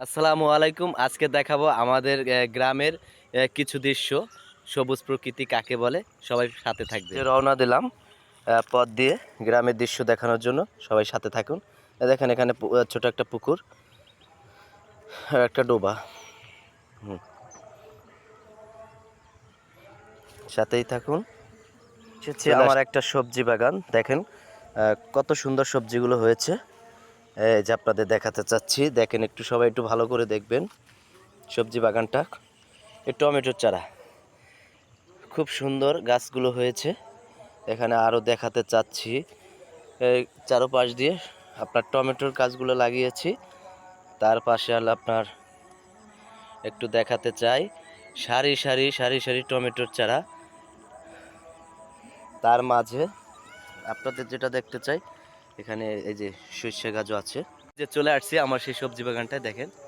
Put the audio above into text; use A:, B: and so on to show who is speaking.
A: আসসালামু আলাইকুম। আজকে দেখাবো আমাদের গ্রামের কিছু দৃশ্য। সবুজ প্রকৃতি কাকে বলে, সবাই সাথে থাকবে। যে রওনা দিলাম পথ দিয়ে গ্রামের দৃশ্য দেখানোর জন্য, সবাই সাথে থাকুন। দেখেন এখানে ছোট একটা পুকুর আর একটা ডোবা। সাথেই থাকুন। সেটি আমার একটা সবজি বাগান। দেখেন কত সুন্দর সবজিগুলো হয়েছে। এই যে আপনাদের দেখাতে চাচ্ছি, দেখেন একটু সবাই একটু ভালো করে দেখবেন সবজি বাগানটা। এই টমেটোর চারা খুব সুন্দর গাছগুলো হয়েছে। এখানে আরও দেখাতে চাচ্ছি, এই চারপাশ দিয়ে আপনার টমেটোর গাছগুলো লাগিয়েছি। তার পাশে হলো আপনার একটু দেখাতে চাই সারি সারি সারি সারি টমেটোর চারা। তার মাঝে আপনাদের যেটা দেখতে চাই, এখানে এই যে সর্ষে গাছও আছে। যে চলে আসছি আমার সেই সবজি বাগানটায়, দেখেন